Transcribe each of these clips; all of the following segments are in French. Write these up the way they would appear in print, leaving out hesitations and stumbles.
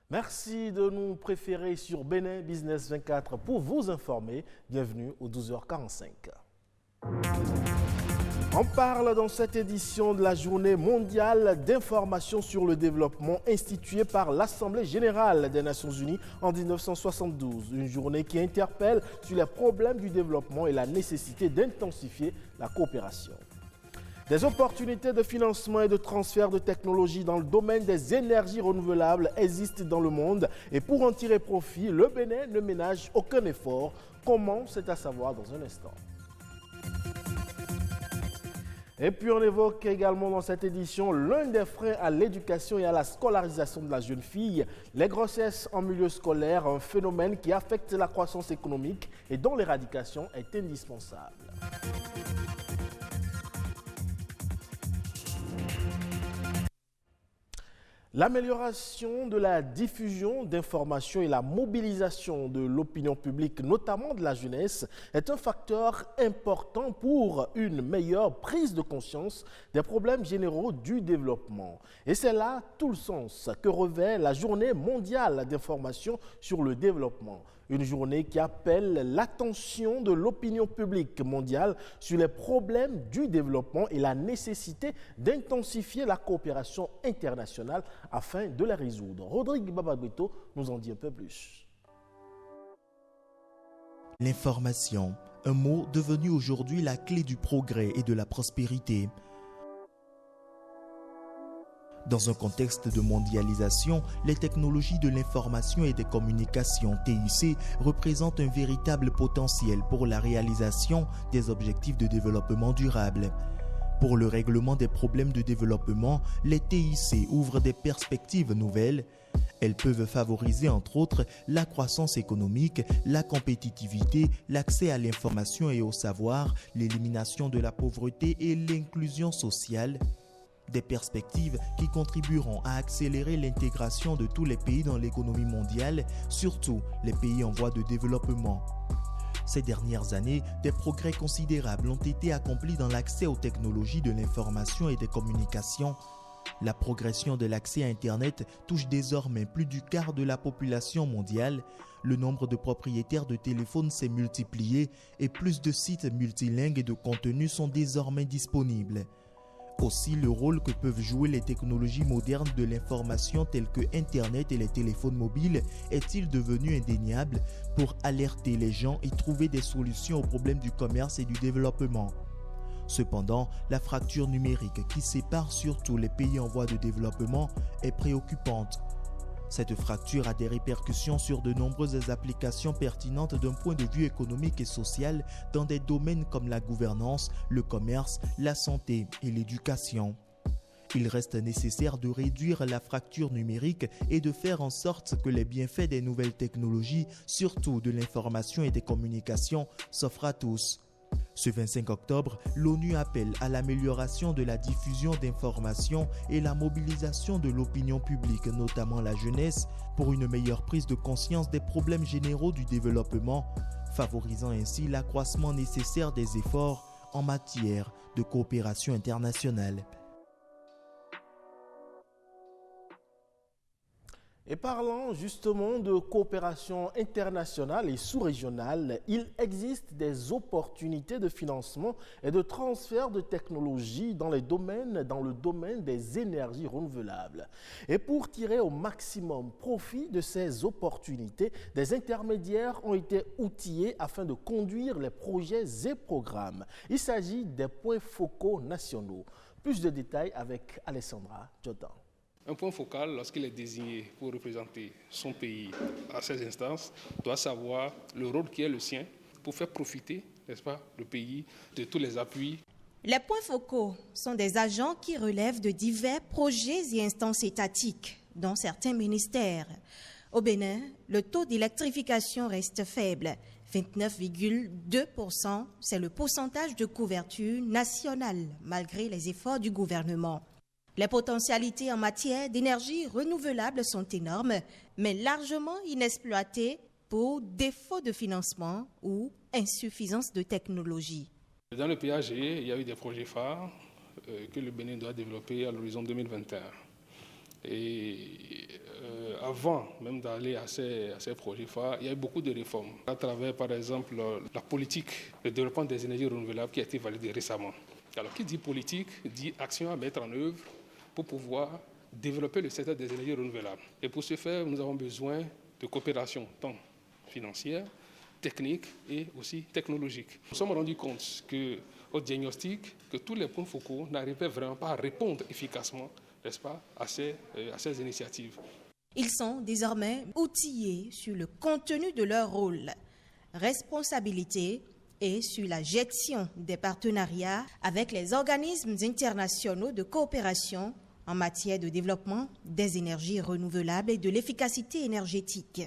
Merci de nous préférer sur Bénin Business 24 pour vous informer. Bienvenue aux 12h45. On parle dans cette édition de la Journée mondiale d'information sur le développement instituée par l'Assemblée générale des Nations unies en 1972. Une journée qui interpelle sur les problèmes du développement et la nécessité d'intensifier la coopération. Des opportunités de financement et de transfert de technologies dans le domaine des énergies renouvelables existent dans le monde et pour en tirer profit, le Bénin ne ménage aucun effort. Comment? C'est à savoir dans un instant. Et puis on évoque également dans cette édition l'un des freins à l'éducation et à la scolarisation de la jeune fille, les grossesses en milieu scolaire, un phénomène qui affecte la croissance économique et dont l'éradication est indispensable. L'amélioration de la diffusion d'informations et la mobilisation de l'opinion publique, notamment de la jeunesse, est un facteur important pour une meilleure prise de conscience des problèmes généraux du développement. Et c'est là tout le sens que revêt la Journée mondiale d'information sur le développement. Une journée qui appelle l'attention de l'opinion publique mondiale sur les problèmes du développement et la nécessité d'intensifier la coopération internationale afin de les résoudre. Rodrigue Bababito nous en dit un peu plus. L'information, un mot devenu aujourd'hui la clé du progrès et de la prospérité. Dans un contexte de mondialisation, les technologies de l'information et des communications TIC représentent un véritable potentiel pour la réalisation des objectifs de développement durable. Pour le règlement des problèmes de développement, les TIC ouvrent des perspectives nouvelles. Elles peuvent favoriser entre autres la croissance économique, la compétitivité, l'accès à l'information et au savoir, l'élimination de la pauvreté et l'inclusion sociale. Des perspectives qui contribueront à accélérer l'intégration de tous les pays dans l'économie mondiale, surtout les pays en voie de développement. Ces dernières années, des progrès considérables ont été accomplis dans l'accès aux technologies de l'information et des communications. La progression de l'accès à Internet touche désormais plus du quart de la population mondiale. Le nombre de propriétaires de téléphones s'est multiplié et plus de sites multilingues et de contenus sont désormais disponibles. Aussi, le rôle que peuvent jouer les technologies modernes de l'information telles que Internet et les téléphones mobiles est-il devenu indéniable pour alerter les gens et trouver des solutions aux problèmes du commerce et du développement. Cependant, la fracture numérique qui sépare surtout les pays en voie de développement est préoccupante. Cette fracture a des répercussions sur de nombreuses applications pertinentes d'un point de vue économique et social dans des domaines comme la gouvernance, le commerce, la santé et l'éducation. Il reste nécessaire de réduire la fracture numérique et de faire en sorte que les bienfaits des nouvelles technologies, surtout de l'information et des communications, s'offrent à tous. Ce 25 octobre, l'ONU appelle à l'amélioration de la diffusion d'informations et la mobilisation de l'opinion publique, notamment la jeunesse, pour une meilleure prise de conscience des problèmes généraux du développement, favorisant ainsi l'accroissement nécessaire des efforts en matière de coopération internationale. Et parlant justement de coopération internationale et sous-régionale, il existe des opportunités de financement et de transfert de technologies dans le domaine des énergies renouvelables. Et pour tirer au maximum profit de ces opportunités, des intermédiaires ont été outillés afin de conduire les projets et programmes. Il s'agit des points focaux nationaux. Plus de détails avec Alessandra Jordan. Un point focal, lorsqu'il est désigné pour représenter son pays à ces instances, doit savoir le rôle qui est le sien pour faire profiter, n'est-ce pas, le pays de tous les appuis. Les points focaux sont des agents qui relèvent de divers projets et instances étatiques, dont certains ministères. Au Bénin, le taux d'électrification reste faible. 29,2%, c'est le pourcentage de couverture nationale, malgré les efforts du gouvernement. Les potentialités en matière d'énergie renouvelable sont énormes, mais largement inexploitées pour défaut de financement ou insuffisance de technologie. Dans le PAG, il y a eu des projets phares que le Bénin doit développer à l'horizon 2021. Et avant même d'aller à ces projets phares, il y a eu beaucoup de réformes à travers, par exemple, la politique de développement des énergies renouvelables qui a été validée récemment. Alors, qui dit politique, dit action à mettre en œuvre pour pouvoir développer le secteur des énergies renouvelables. Et pour ce faire, nous avons besoin de coopération tant financière, technique et aussi technologique. Nous nous sommes rendus compte au diagnostic que tous les points focaux n'arrivaient vraiment pas à répondre efficacement, n'est-ce pas, à ces initiatives. Ils sont désormais outillés sur le contenu de leur rôle, responsabilité et sur la gestion des partenariats avec les organismes internationaux de coopération en matière de développement des énergies renouvelables et de l'efficacité énergétique.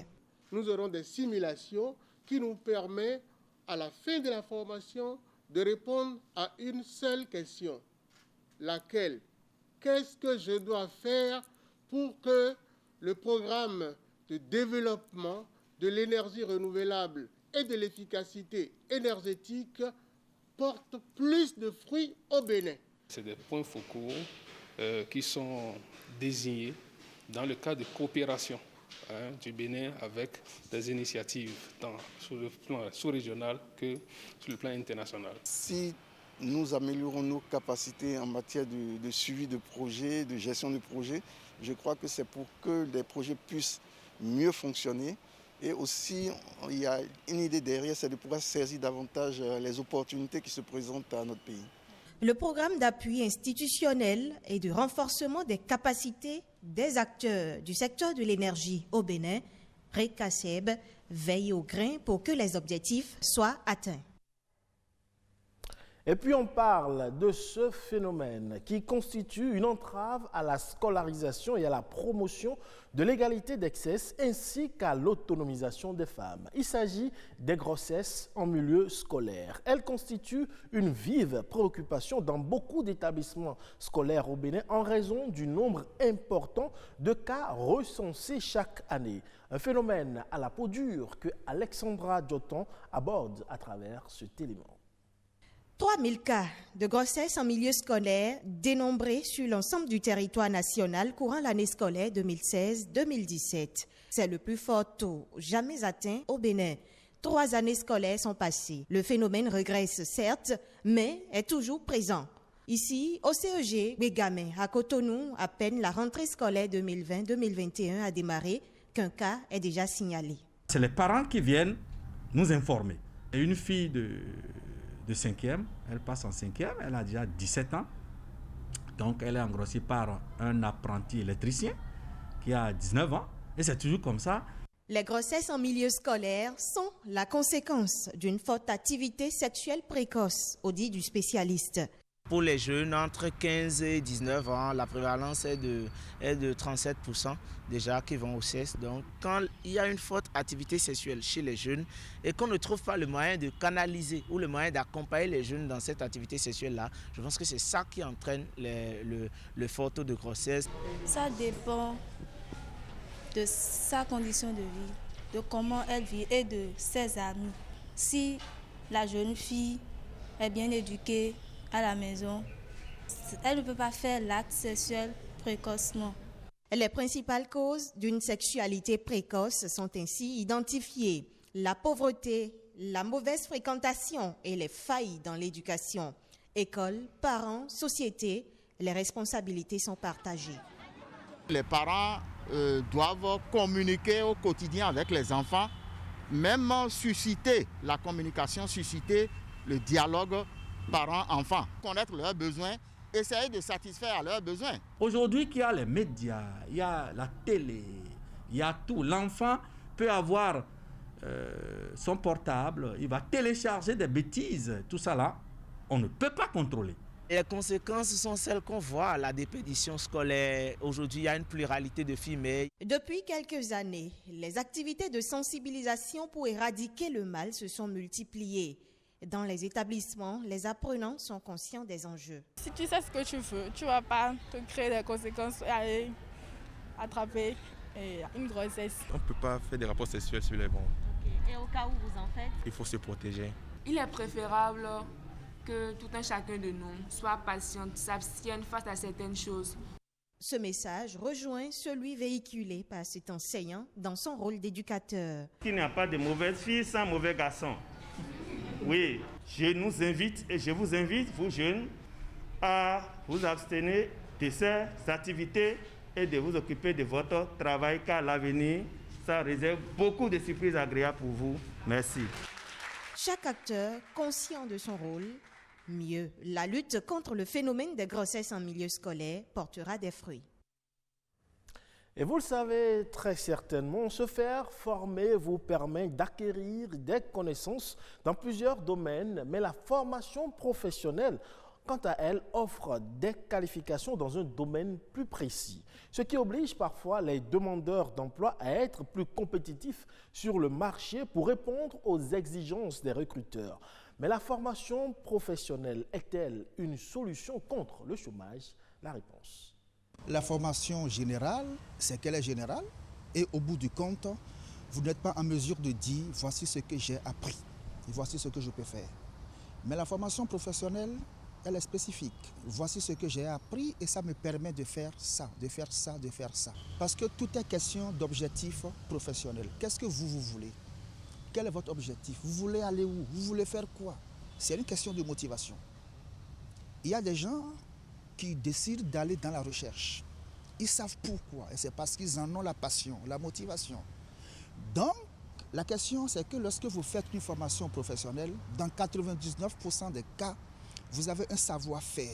Nous aurons des simulations qui nous permettent, à la fin de la formation, de répondre à une seule question, laquelle, qu'est-ce que je dois faire pour que le programme de développement de l'énergie renouvelable et de l'efficacité énergétique porte plus de fruits au Bénin. C'est des points focaux qui sont désignés dans le cadre de coopération du Bénin avec des initiatives tant sur le plan sous-régional que sur le plan international. Si nous améliorons nos capacités en matière de suivi de projets, de gestion de projets, je crois que c'est pour que les projets puissent mieux fonctionner. Et aussi, il y a une idée derrière, c'est de pouvoir saisir davantage les opportunités qui se présentent à notre pays. Le programme d'appui institutionnel et de renforcement des capacités des acteurs du secteur de l'énergie au Bénin, RECASEB, veille au grain pour que les objectifs soient atteints. Et puis on parle de ce phénomène qui constitue une entrave à la scolarisation et à la promotion de l'égalité d'accès ainsi qu'à l'autonomisation des femmes. Il s'agit des grossesses en milieu scolaire. Elles constituent une vive préoccupation dans beaucoup d'établissements scolaires au Bénin en raison du nombre important de cas recensés chaque année. Un phénomène à la peau dure que Alexandra Dioton aborde à travers cet élément. 3000 cas de grossesse en milieu scolaire dénombrés sur l'ensemble du territoire national courant l'année scolaire 2016-2017. C'est le plus fort taux jamais atteint au Bénin. 3 années scolaires sont passées. Le phénomène régresse certes, mais est toujours présent. Ici, au CEG Bégamé, à Cotonou, à peine la rentrée scolaire 2020-2021 a démarré, qu'un cas est déjà signalé. C'est les parents qui viennent nous informer. Et une fille de 5e, elle passe en 5e, elle a déjà 17 ans. Donc elle est engrossée par un apprenti électricien qui a 19 ans. Et c'est toujours comme ça. Les grossesses en milieu scolaire sont la conséquence d'une forte activité sexuelle précoce, au dit du spécialiste. Pour les jeunes entre 15 et 19 ans, la prévalence est de 37% déjà qui vont au sexe. Donc quand il y a une forte activité sexuelle chez les jeunes et qu'on ne trouve pas le moyen de canaliser ou le moyen d'accompagner les jeunes dans cette activité sexuelle-là, je pense que c'est ça qui entraîne le fort taux de grossesse. Ça dépend de sa condition de vie, de comment elle vit et de ses amis. Si la jeune fille est bien éduquée à la maison, elle ne peut pas faire l'acte sexuel précocement. Les principales causes d'une sexualité précoce sont ainsi identifiées. La pauvreté, la mauvaise fréquentation et les failles dans l'éducation. École, parents, société, les responsabilités sont partagées. Les parents doivent communiquer au quotidien avec les enfants, même susciter la communication, susciter le dialogue parents-enfants, connaître leurs besoins, essayer de satisfaire à leurs besoins. Aujourd'hui, il y a les médias, il y a la télé, il y a tout. L'enfant peut avoir son portable, il va télécharger des bêtises, tout ça là, on ne peut pas contrôler. Les conséquences sont celles qu'on voit à la déperdition scolaire. Aujourd'hui, il y a une pluralité de films. Depuis quelques années, les activités de sensibilisation pour éradiquer le mal se sont multipliées. Dans les établissements, les apprenants sont conscients des enjeux. Si tu sais ce que tu veux, tu ne vas pas te créer des conséquences et aller attraper une grossesse. On ne peut pas faire des rapports sexuels sur les bancs. Et au cas où vous en faites? Il faut se protéger. Il est préférable que tout un chacun de nous soit patient, s'abstienne face à certaines choses. Ce message rejoint celui véhiculé par cet enseignant dans son rôle d'éducateur. Il n'y a pas de mauvaise fille sans mauvais garçon. Oui, je nous invite et je vous invite, vous jeunes, à vous abstenir de ces activités et de vous occuper de votre travail, car l'avenir, ça réserve beaucoup de surprises agréables pour vous. Merci. Chaque acteur conscient de son rôle, mieux, la lutte contre le phénomène des grossesses en milieu scolaire portera des fruits. Et vous le savez très certainement, se faire former vous permet d'acquérir des connaissances dans plusieurs domaines, mais la formation professionnelle, quant à elle, offre des qualifications dans un domaine plus précis, ce qui oblige parfois les demandeurs d'emploi à être plus compétitifs sur le marché pour répondre aux exigences des recruteurs. Mais la formation professionnelle est-elle une solution contre le chômage? La réponse. La formation générale, c'est qu'elle est générale et au bout du compte, vous n'êtes pas en mesure de dire « voici ce que j'ai appris, voici ce que je peux faire ». Mais la formation professionnelle, elle est spécifique. Voici ce que j'ai appris et ça me permet de faire ça, de faire ça, de faire ça. Parce que tout est question d'objectif professionnel. Qu'est-ce que vous voulez? Quel est votre objectif? Vous voulez aller où? Vous voulez faire quoi? C'est une question de motivation. Il y a des gens qui décident d'aller dans la recherche. Ils savent pourquoi et c'est parce qu'ils en ont la passion, la motivation. Donc, la question c'est que lorsque vous faites une formation professionnelle, dans 99% des cas, vous avez un savoir-faire.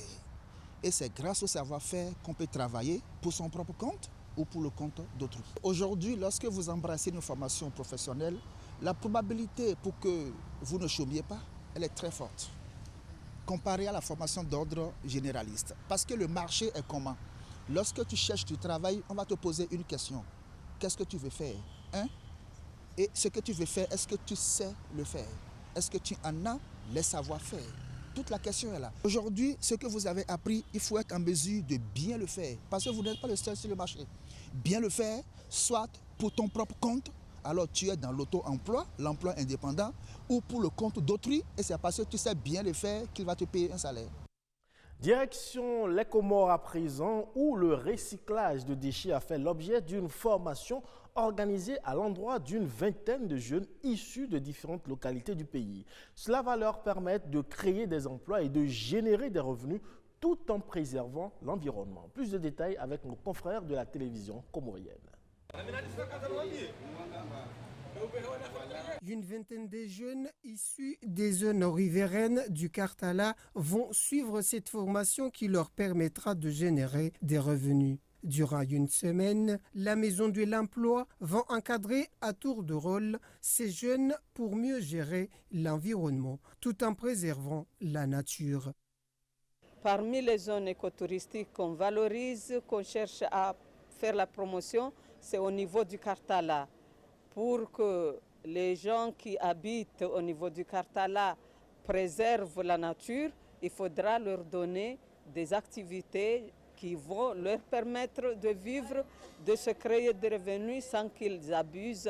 Et c'est grâce au savoir-faire qu'on peut travailler pour son propre compte ou pour le compte d'autrui. Aujourd'hui, lorsque vous embrassez une formation professionnelle, la probabilité pour que vous ne chômiez pas, elle est très forte, comparée à la formation d'ordre généraliste. Parce que le marché est comment? Lorsque tu cherches du travail, on va te poser une question. Qu'est-ce que tu veux faire? Et ce que tu veux faire, est-ce que tu sais le faire? Est-ce que tu en as les savoir-faire? Toute la question est là. Aujourd'hui, ce que vous avez appris, il faut être en mesure de bien le faire. Parce que vous n'êtes pas le seul sur le marché. Bien le faire, soit pour ton propre compte, alors tu es dans l'auto-emploi, l'emploi indépendant, ou pour le compte d'autrui, et c'est parce que tu sais bien le faire qu'il va te payer un salaire. Direction les Comores à présent, où le recyclage de déchets a fait l'objet d'une formation organisée à l'endroit d'une vingtaine de jeunes issus de différentes localités du pays. Cela va leur permettre de créer des emplois et de générer des revenus tout en préservant l'environnement. Plus de détails avec nos confrères de la télévision comorienne. Une vingtaine de jeunes issus des zones riveraines du Kartala vont suivre cette formation qui leur permettra de générer des revenus. Durant une semaine, la Maison de l'Emploi va encadrer à tour de rôle ces jeunes pour mieux gérer l'environnement tout en préservant la nature. Parmi les zones écotouristiques qu'on valorise, qu'on cherche à faire la promotion, c'est au niveau du Kartala. Pour que les gens qui habitent au niveau du Kartala préservent la nature, il faudra leur donner des activités qui vont leur permettre de vivre, de se créer des revenus sans qu'ils abusent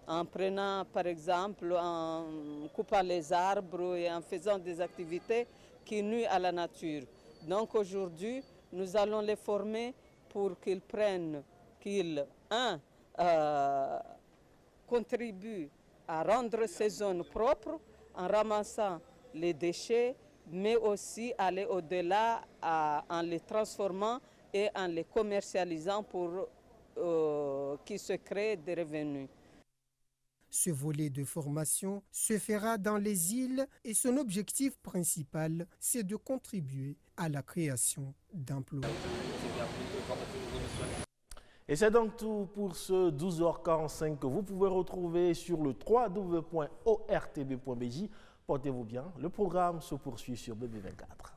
en prenant, par exemple, en coupant les arbres et en faisant des activités qui nuisent à la nature. Donc aujourd'hui, nous allons les former pour qu'ils prennent, qu'ils, contribuent à rendre ces zones propres en ramassant les déchets, mais aussi aller au-delà en les transformant et en les commercialisant pour qu'ils se créent des revenus. Ce volet de formation se fera dans les îles et son objectif principal, c'est de contribuer à la création d'emplois. Et c'est donc tout pour ce 12h45 que vous pouvez retrouver sur le www.ortb.bj. Portez-vous bien, le programme se poursuit sur BB24.